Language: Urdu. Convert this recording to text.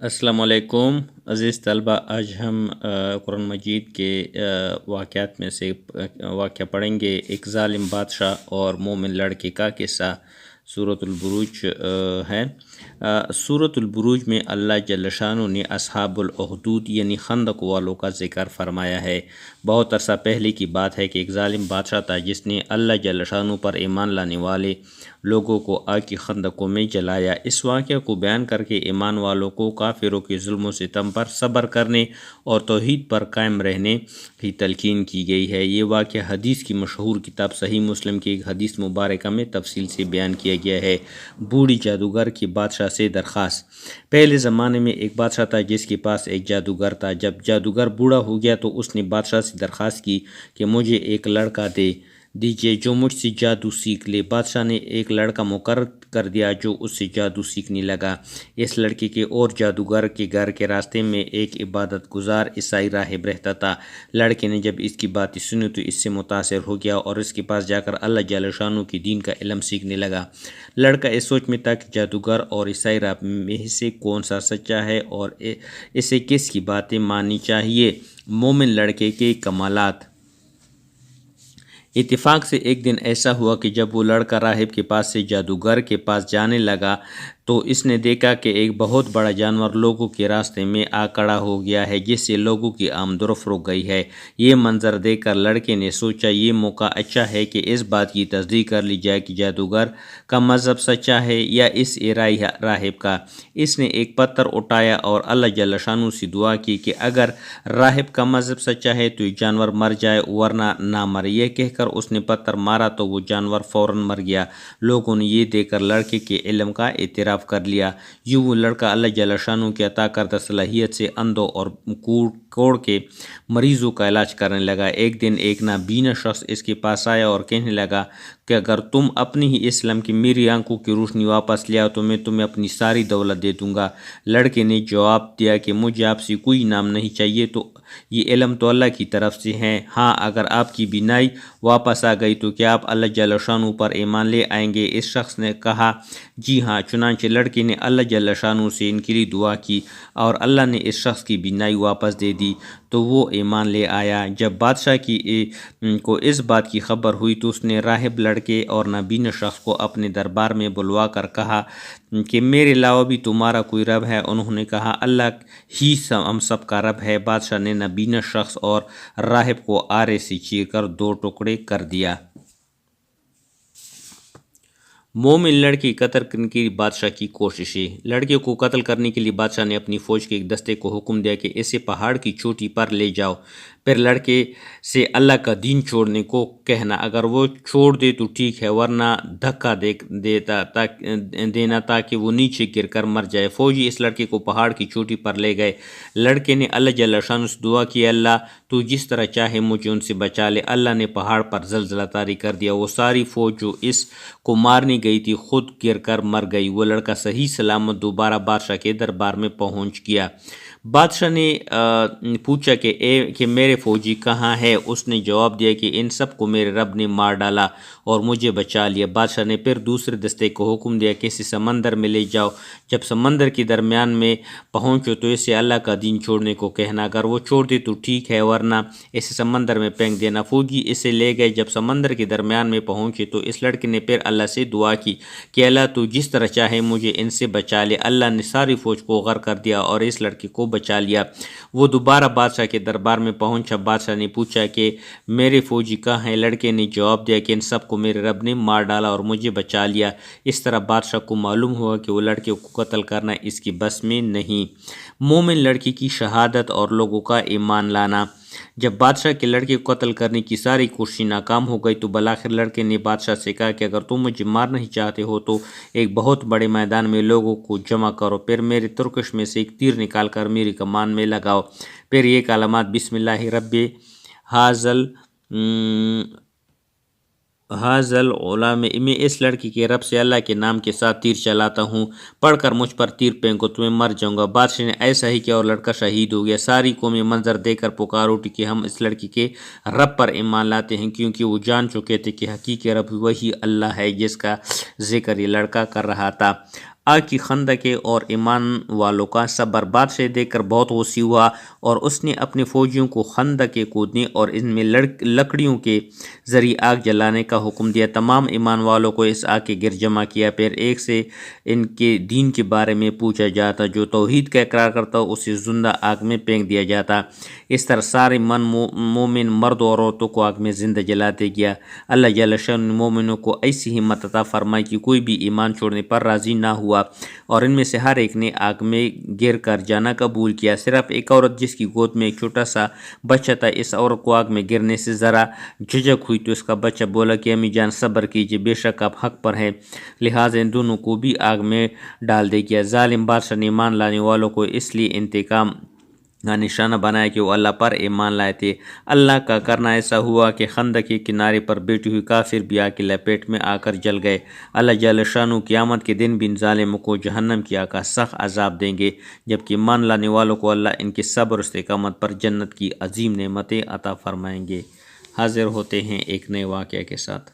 السلام علیکم عزیز طلبہ، آج ہم قرآن مجید کے واقعات میں سے واقعہ پڑھیں گے۔ ایک ظالم بادشاہ اور مومن لڑکے کا قصہ سورۃ البروج ہے۔ سورۃ البروج میں اللہ جل شانہ نے اصحاب الاخدود یعنی خندق والوں کا ذکر فرمایا ہے۔ بہت عرصہ پہلے کی بات ہے کہ ایک ظالم بادشاہ تھا جس نے اللہ جل شانہ پر ایمان لانے والے لوگوں کو آگ کی خندقوں میں جلایا۔ اس واقعہ کو بیان کر کے ایمان والوں کو کافروں کے ظلم و ستم پر صبر کرنے اور توحید پر قائم رہنے کی تلقین کی گئی ہے۔ یہ واقعہ حدیث کی مشہور کتاب صحیح مسلم کی ایک حدیث مبارکہ میں تفصیل سے بیان کیا گیا ہے۔ بوڑھی جادوگر کی بادشاہ سے درخواست۔ پہلے زمانے میں ایک بادشاہ تھا جس کے پاس ایک جادوگر تھا۔ جب جادوگر بوڑھا ہو گیا تو اس نے بادشاہ سے درخواست کی کہ مجھے ایک لڑکا دے دیجیے جو مجھ سے جادو سیکھ لے۔ بادشاہ نے ایک لڑکا مقرر کر دیا جو اس سے جادو سیکھنے لگا۔ اس لڑکے کے اور جادوگر کے گھر کے راستے میں ایک عبادت گزار عیسائی راہب رہتا تھا۔ لڑکے نے جب اس کی باتیں سنی تو اس سے متاثر ہو گیا اور اس کے پاس جا کر اللہ جل شانہ کی دین کا علم سیکھنے لگا۔ لڑکا اس سوچ میں تھا کہ جادوگر اور عیسائی راہب میں سے کون سا سچا ہے اور اسے کس کی باتیں ماننی چاہیے۔ مومن لڑکے کے کمالات۔ اتفاق سے ایک دن ایسا ہوا کہ جب وہ لڑکا راہب کے پاس سے جادوگر کے پاس جانے لگا تو اس نے دیکھا کہ ایک بہت بڑا جانور لوگوں کے راستے میں آ کھڑا ہو گیا ہے جس سے لوگوں کی آمد و رفت رک گئی ہے۔ یہ منظر دیکھ کر لڑکے نے سوچا یہ موقع اچھا ہے کہ اس بات کی تصدیق کر لی جائے کہ جادوگر کا مذہب سچا ہے یا اس عیسائی راہب کا۔ اس نے ایک پتھر اٹھایا اور اللہ جل شانہ سے دعا کی کہ اگر راہب کا مذہب سچا ہے تو یہ جانور مر جائے ورنہ نہ مرے۔ یہ کہہ کر اس نے پتھر مارا تو وہ جانور فوراً مر گیا۔ لوگوں نے یہ دیکھ کر لڑکے کے علم کا اعتراف کر لیا۔ یوں وہ لڑکا اللہ جل شانہ کی عطا کردہ صلاحیت سے اندھوں اور کوڑ کے مریضوں کا علاج کرنے لگا۔ ایک دن ایک نابینا شخص اس کے پاس آیا اور کہنے لگا کہ اگر تم اپنی ہی اسلام کی میری آنکھوں کی روشنی واپس لے آؤ تو میں تمہیں اپنی ساری دولت دے دوں گا۔ لڑکے نے جواب دیا کہ مجھے آپ سے کوئی انعام نہیں چاہیے، تو یہ علم تو اللہ کی طرف سے ہے۔ ہاں، اگر آپ کی بینائی واپس آ گئی تو کیا آپ اللہ جل شانہ پر ایمان لے آئیں گے؟ اس شخص نے کہا جی ہاں۔ چنانچہ لڑکے نے اللہ جل شانہ سے ان کے لیے دعا کی اور اللہ نے اس شخص کی بینائی واپس دے دی تو وہ ایمان لے آیا۔ جب بادشاہ کو اس بات کی خبر ہوئی تو اس نے راہب لڑکے اور نابینا شخص کو اپنے دربار میں بلوا کر کہا کہ میرے علاوہ بھی تمہارا کوئی رب ہے؟ انہوں نے کہا اللہ ہی ہم سب کا رب ہے۔ بادشاہ نے نابینا شخص اور راہب کو آرے سے چیر کر دو ٹکڑے کر دیا۔ مومن لڑکی قتل کرنے کی بادشاہ کی کوششیں۔ لڑکے کو قتل کرنے کے لیے بادشاہ نے اپنی فوج کے ایک دستے کو حکم دیا کہ اسے پہاڑ کی چوٹی پر لے جاؤ، پھر لڑکے سے اللہ کا دین چھوڑنے کو کہنا۔ اگر وہ چھوڑ دے تو ٹھیک ہے ورنہ دھکا دینا تاکہ وہ نیچے گر کر مر جائے۔ فوجی اس لڑکے کو پہاڑ کی چوٹی پر لے گئے۔ لڑکے نے اللہ جل شانہ سے دعا کی اللہ تو جس طرح چاہے مجھے ان سے بچا لے۔ اللہ نے پہاڑ پر زلزلہ طاری کر دیا۔ وہ ساری فوج جو اس کو مارنے گئی تھی خود گر کر مر گئی۔ وہ لڑکا صحیح سلامت دوبارہ بادشاہ کے دربار میں پہنچ گیا۔ بادشاہ نے پوچھا کہ میرے فوجی کہاں ہے؟ اس نے جواب دیا کہ ان سب کو میرے رب نے مار ڈالا اور مجھے بچا لیا۔ بادشاہ نے پھر دوسرے دستے کو حکم دیا کہ اسے سمندر میں لے جاؤ۔ جب سمندر کے درمیان میں پہنچو تو اسے اللہ کا دین چھوڑنے کو کہنا، اگر وہ چھوڑ دے تو ٹھیک ہے ورنہ اسے سمندر میں پھینک دینا۔ فوجی اسے لے گئے۔ جب سمندر کے درمیان میں پہنچے تو اس لڑکے نے پھر اللہ سے دعا کی کہ اللہ تو جس طرح چاہے مجھے ان سے بچا لے۔ اللہ نے ساری فوج کو غرق کر دیا اور اس لڑکے کو بچا لیا۔ وہ دوبارہ بادشاہ کے دربار میں پہنچا۔ بادشاہ نے پوچھا کہ میرے فوجی کہاں ہیں؟ لڑکے نے جواب دیا کہ ان سب کو میرے رب نے مار ڈالا اور مجھے بچا لیا۔ اس طرح بادشاہ کو معلوم ہوا کہ وہ لڑکے کو قتل کرنا اس کی بس میں نہیں۔ مومن لڑکی کی شہادت اور لوگوں کا ایمان لانا۔ جب بادشاہ کے لڑکے کو قتل کرنے کی ساری کوششیں ناکام ہو گئی تو بالآخر لڑکے نے بادشاہ سے کہا کہ اگر تم مجھے مارنا ہی چاہتے ہو تو ایک بہت بڑے میدان میں لوگوں کو جمع کرو، پھر میرے ترکش میں سے ایک تیر نکال کر میری کمان میں لگاؤ، پھر یہ کلمات بسم اللہ رب حاضل غلام، میں اس لڑکی کے رب سے اللہ کے نام کے ساتھ تیر چلاتا ہوں، پڑھ کر مجھ پر تیر پھینکو تو میں مر جاؤں گا۔ بادشاہ نے ایسا ہی کیا اور لڑکا شہید ہو گیا۔ ساری قوم منظر دیکھ کر پکار اٹھی کہ ہم اس لڑکی کے رب پر ایمان لاتے ہیں، کیونکہ وہ جان چکے تھے کہ حقیقی رب وہی اللہ ہے جس کا ذکر یہ لڑکا کر رہا تھا۔ آگ کی خندقیں اور ایمان والوں کا صبر بادشاہ دیکھ کر بہت غصے ہوا اور اس نے اپنے فوجیوں کو خندقیں کودنے اور ان میں لکڑیوں کے ذریعے آگ جلانے کا حکم دیا۔ تمام ایمان والوں کو اس آگ کے گرد جمع کیا، پھر ایک سے ان کے دین کے بارے میں پوچھا جاتا، جو توحید کا اقرار کرتا اسے زندہ آگ میں پھینک دیا جاتا۔ اس طرح سارے مومن مرد اور عورتوں کو آگ میں زندہ جلاتے گیا۔ اللہ جل شانہ نے مومنوں کو ایسی ہمت عطا فرمائی کہ کوئی بھی ایمان چھوڑنے پر راضی نہ ہوا، اور ان میں سے ہر ایک نے آگ میں گر کر جانا قبول کیا۔ صرف ایک عورت جس کی گود میں ایک چھوٹا سا بچہ تھا، اس عورت کو آگ میں گرنے سے ذرا جھجک ہوئی تو اس کا بچہ بولا کہ امی جان صبر کیجیے، بے شک آپ حق پر ہیں، لہٰذا ان دونوں کو بھی آگ میں ڈال دے گیا۔ ظالم بادشاہ نے ایمان لانے والوں کو اس لیے انتقام کا نشانہ بنایا کہ وہ اللہ پر ایمان لائے تھے۔ اللہ کا کرنا ایسا ہوا کہ خندق کے کنارے پر بیٹھے ہوئے کافر بھی آگ کی لپیٹ میں آ کر جل گئے۔ اللہ جل شانہ قیامت کے دن بھی ان ظالموں کو جہنم کی آگ کا سخت عذاب دیں گے، جبکہ ایمان لانے والوں کو اللہ ان کے صبر و استقامت پر جنت کی عظیم نعمتیں عطا فرمائیں گے۔ حاضر ہوتے ہیں ایک نئے واقعہ کے ساتھ۔